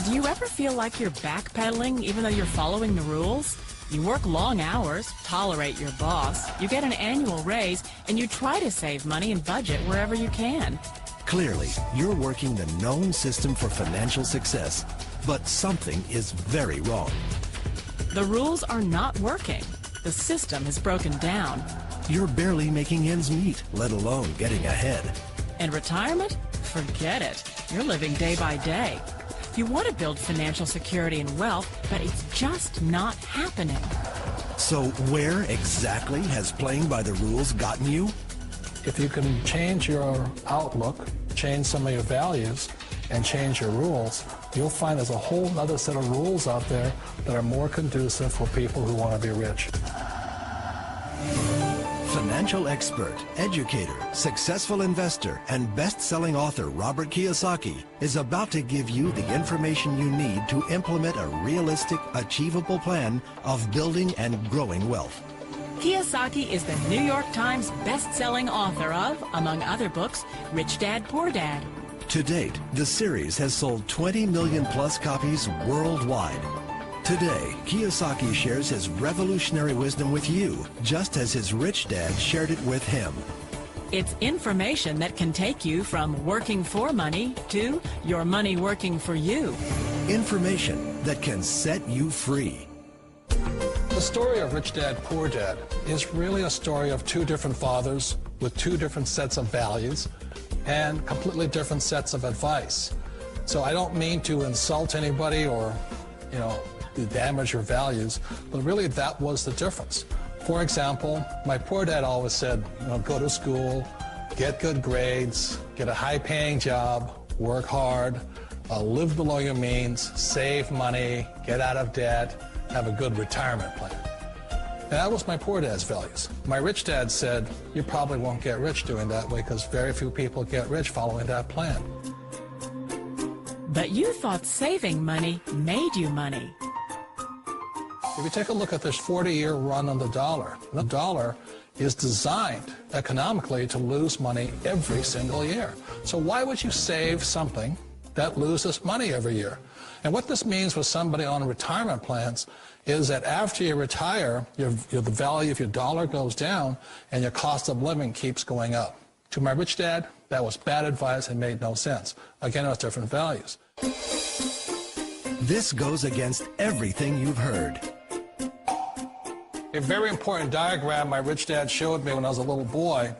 Do you ever feel like you're backpedaling even though you're following the rules? You work long hours, tolerate your boss, you get an annual raise, and you try to save money and budget wherever you can. Clearly, you're working the known system for financial success, but something is very wrong. The rules are not working. The system has broken down. You're barely making ends meet, let alone getting ahead. And retirement? Forget it. You're living day by day. You want to build financial security and wealth, but it's just not happening. So where exactly has playing by the rules gotten you? If you can change your outlook, change some of your values, and change your rules, you'll find there's a whole other set of rules out there that are more conducive for people who want to be rich. Financial expert, educator, successful investor, and best-selling author Robert Kiyosaki is about to give you the information you need to implement a realistic, achievable plan of building and growing wealth. Kiyosaki is the New York Times best-selling author of, among other books, Rich Dad, Poor Dad. To date, the series has sold 20 million plus copies worldwide. Today, Kiyosaki shares his revolutionary wisdom with you, just as his rich dad shared it with him. It's information that can take you from working for money to your money working for you. Information that can set you free. The story of Rich Dad, Poor Dad is really a story of two different fathers with two different sets of values and completely different sets of advice. So I don't mean to insult anybody or, to damage your values, but really that was the difference. For example, my poor dad always said, go to school, get good grades, get a high-paying job, work hard, live below your means, save money, get out of debt, have a good retirement plan. And that was my poor dad's values. My rich dad said, you probably won't get rich doing that way because very few people get rich following that plan. But you thought saving money made you money. If you take a look at this 40-year run on the dollar is designed economically to lose money every single year. So why would you save something that loses money every year? And what this means for somebody on retirement plans is that after you retire, the value of your dollar goes down and your cost of living keeps going up. To my rich dad, that was bad advice and made no sense. Again, it was different values. This goes against everything you've heard. A very important diagram my rich dad showed me when I was a little boy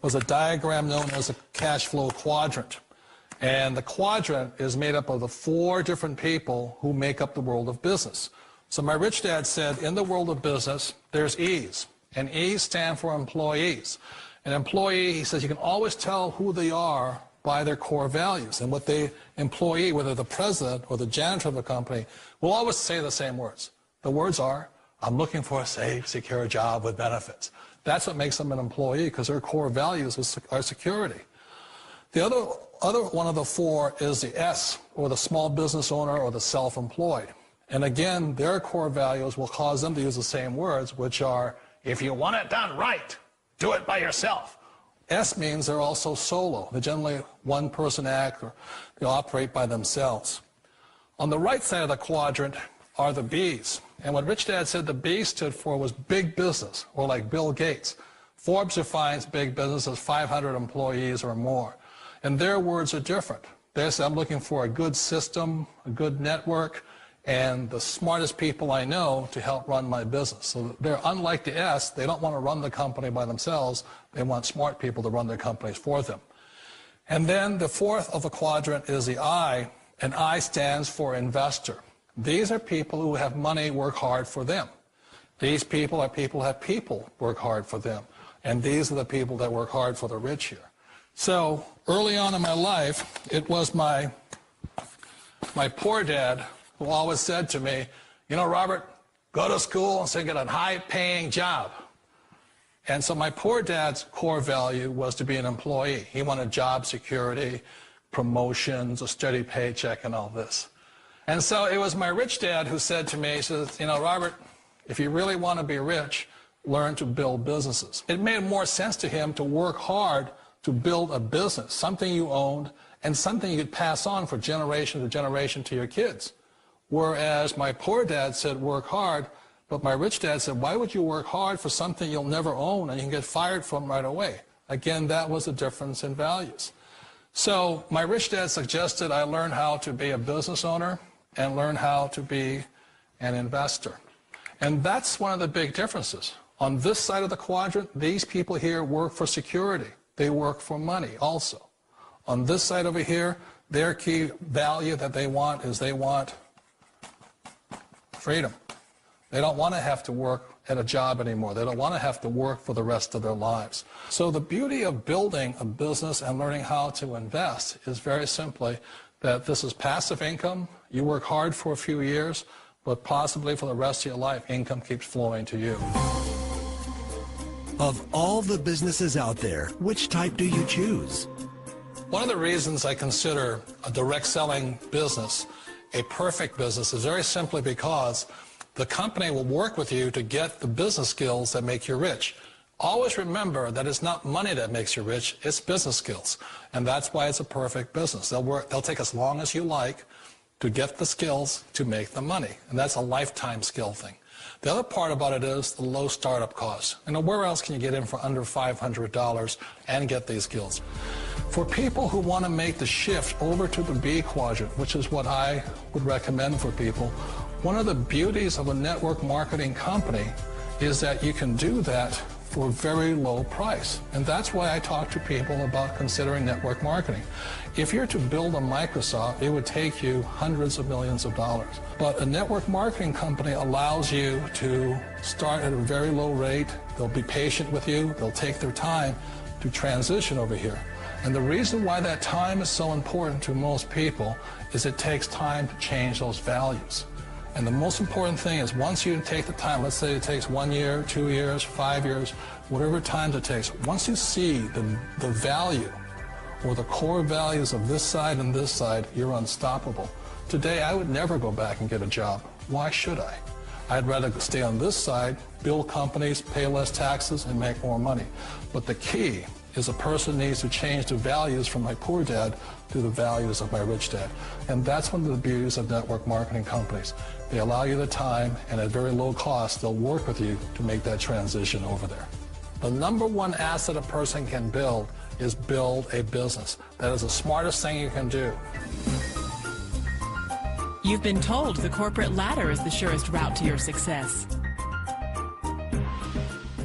was a diagram known as a cash flow quadrant. And the quadrant is made up of the four different people who make up the world of business. So my rich dad said, in the world of business, there's E's. And E's stand for employees. An employee, he says, you can always tell who they are by their core values. And what the employee, whether the president or the janitor of the company, will always say the same words. The words are, I'm looking for a safe, secure job with benefits. That's what makes them an employee, because their core values are security. The other one of the four is the S, or the small business owner or the self-employed. And again, their core values will cause them to use the same words, which are, if you want it done right, do it by yourself. S means they're also solo. They're generally one-person act, or they operate by themselves. On the right side of the quadrant are the B's. And what Rich Dad said the B stood for was big business, or like Bill Gates. Forbes defines big business as 500 employees or more. And their words are different. They say, I'm looking for a good system, a good network, and the smartest people I know to help run my business. So they're unlike the S. They don't want to run the company by themselves. They want smart people to run their companies for them. And then the fourth of the quadrant is the I, and I stands for investor. These are people who have money work hard for them. These people are people who have people work hard for them. And these are the people that work hard for the rich here. So early on in my life, it was my poor dad who always said to me, Robert, go to school and get a high-paying job. And so my poor dad's core value was to be an employee. He wanted job security, promotions, a steady paycheck, and all this. And so it was my rich dad who said to me, he says, Robert, if you really want to be rich, learn to build businesses. It made more sense to him to work hard to build a business, something you owned, and something you could pass on for generation to generation to your kids. Whereas my poor dad said, work hard, but my rich dad said, why would you work hard for something you'll never own and you can get fired from right away? Again, that was a difference in values. So my rich dad suggested I learn how to be a business owner and learn how to be an investor. And that's one of the big differences. On this side of the quadrant, these people here work for security. They work for money also. On this side over here, their key value that they want is they want freedom. They don't want to have to work at a job anymore. They don't want to have to work for the rest of their lives. So the beauty of building a business and learning how to invest is very simply that this is passive income. You work hard for a few years, but possibly for the rest of your life, income keeps flowing to you. Of all the businesses out there, which type do you choose? One of the reasons I consider a direct selling business a perfect business is very simply because the company will work with you to get the business skills that make you rich. Always remember that it's not money that makes you rich, it's business skills. And that's why it's a perfect business. They'll take as long as you like to get the skills to make the money. And that's a lifetime skill thing. The other part about it is the low startup costs. You know, where else can you get in for under $500 and get these skills? For people who want to make the shift over to the B quadrant, which is what I would recommend for people, one of the beauties of a network marketing company is that you can do that for a very low price. And that's why I talk to people about considering network marketing. If you're to build a Microsoft, it would take you hundreds of millions of dollars. But a network marketing company allows you to start at a very low rate. They'll be patient with you. They'll take their time to transition over here. And the reason why that time is so important to most people is it takes time to change those values. And the most important thing is once you take the time, let's say it takes 1 year, 2 years, 5 years, whatever time it takes, once you see the value or the core values of this side and this side, you're unstoppable. Today, I would never go back and get a job. Why should I? I'd rather stay on this side, build companies, pay less taxes, and make more money. But the key is a person needs to change the values from my poor dad to the values of my rich dad. And that's one of the beauties of network marketing companies. They allow you the time, and at very low cost, they'll work with you to make that transition over there. The number one asset a person can build is build a business. That is the smartest thing you can do. You've been told the corporate ladder is the surest route to your success.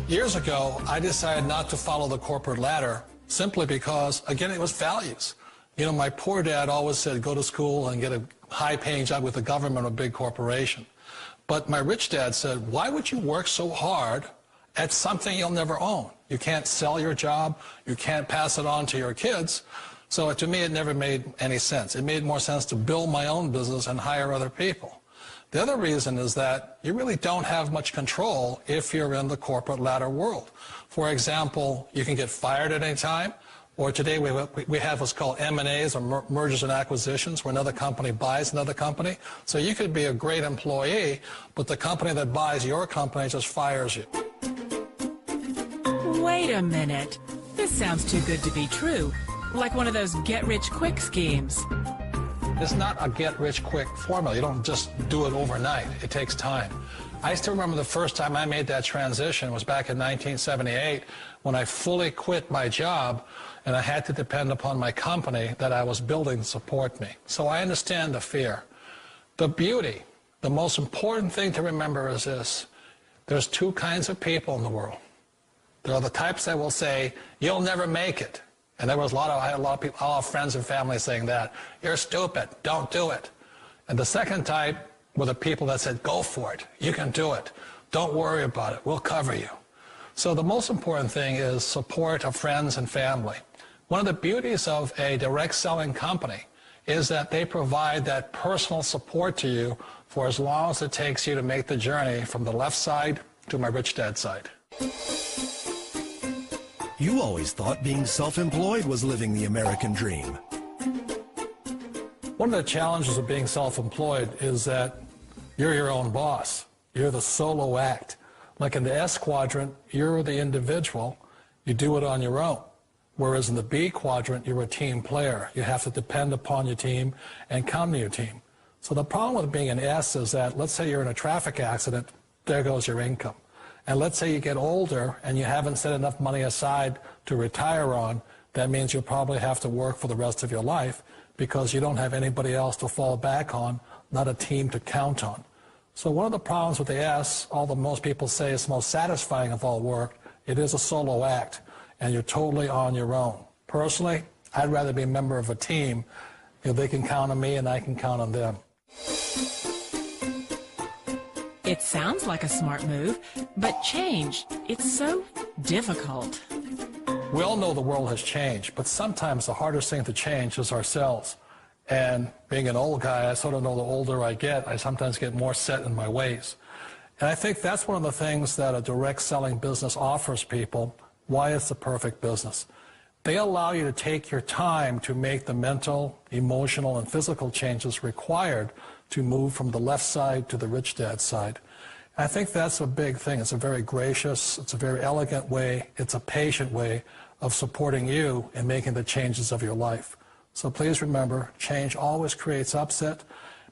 Years ago, I decided not to follow the corporate ladder simply because, again, it was values. You know, my poor dad always said, go to school and get a high-paying job with the government or a big corporation. But my rich dad said, why would you work so hard at something you'll never own? You can't sell your job. You can't pass it on to your kids. So to me, it never made any sense. It made more sense to build my own business and hire other people. The other reason is that you really don't have much control if you're in the corporate ladder world. For example, you can get fired at any time, or today we have what's called M&As, or mergers and acquisitions, where another company buys another company. So you could be a great employee, but the company that buys your company just fires you. Wait a minute. This sounds too good to be true. Like one of those get-rich-quick schemes. It's not a get-rich-quick formula. You don't just do it overnight. It takes time. I still remember the first time I made that transition was back in 1978 when I fully quit my job and I had to depend upon my company that I was building to support me. So I understand the fear. The beauty, the most important thing to remember is this. There's two kinds of people in the world. There are the types that will say, you'll never make it. And I had a lot of people, all friends and family saying that. You're stupid, don't do it. And the second type were the people that said, go for it, you can do it. Don't worry about it, we'll cover you. So the most important thing is support of friends and family. One of the beauties of a direct selling company is that they provide that personal support to you for as long as it takes you to make the journey from the left side to my rich dad's side. You always thought being self-employed was living the American dream. One of the challenges of being self-employed is that you're your own boss. You're the solo act. Like in the S quadrant, you're the individual. You do it on your own. Whereas in the B quadrant, you're a team player. You have to depend upon your team and count on your team. So the problem with being an S is that, let's say you're in a traffic accident, there goes your income. And let's say you get older and you haven't set enough money aside to retire on, that means you'll probably have to work for the rest of your life because you don't have anybody else to fall back on, not a team to count on. So one of the problems with the S, although most people say it's the most satisfying of all work, it is a solo act, and you're totally on your own. Personally, I'd rather be a member of a team. You know, they can count on me and I can count on them. It sounds like a smart move, but change, it's so difficult. We all know the world has changed, but sometimes the hardest thing to change is ourselves. And being an old guy, I sort of know the older I get, I sometimes get more set in my ways. And I think that's one of the things that a direct selling business offers people, why it's the perfect business. They allow you to take your time to make the mental, emotional, and physical changes required to move from the left side to the rich dad side. And I think that's a big thing. It's a very gracious, it's a very elegant way, it's a patient way of supporting you in making the changes of your life. So please remember, change always creates upset,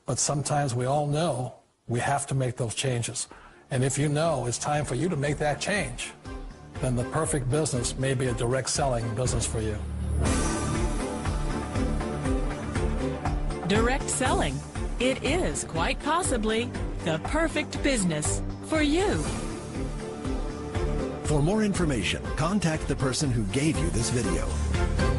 but sometimes we all know we have to make those changes. And if you know it's time for you to make that change, then the perfect business may be a direct selling business for you. Direct selling. It is quite possibly the perfect business for you. For more information, contact the person who gave you this video.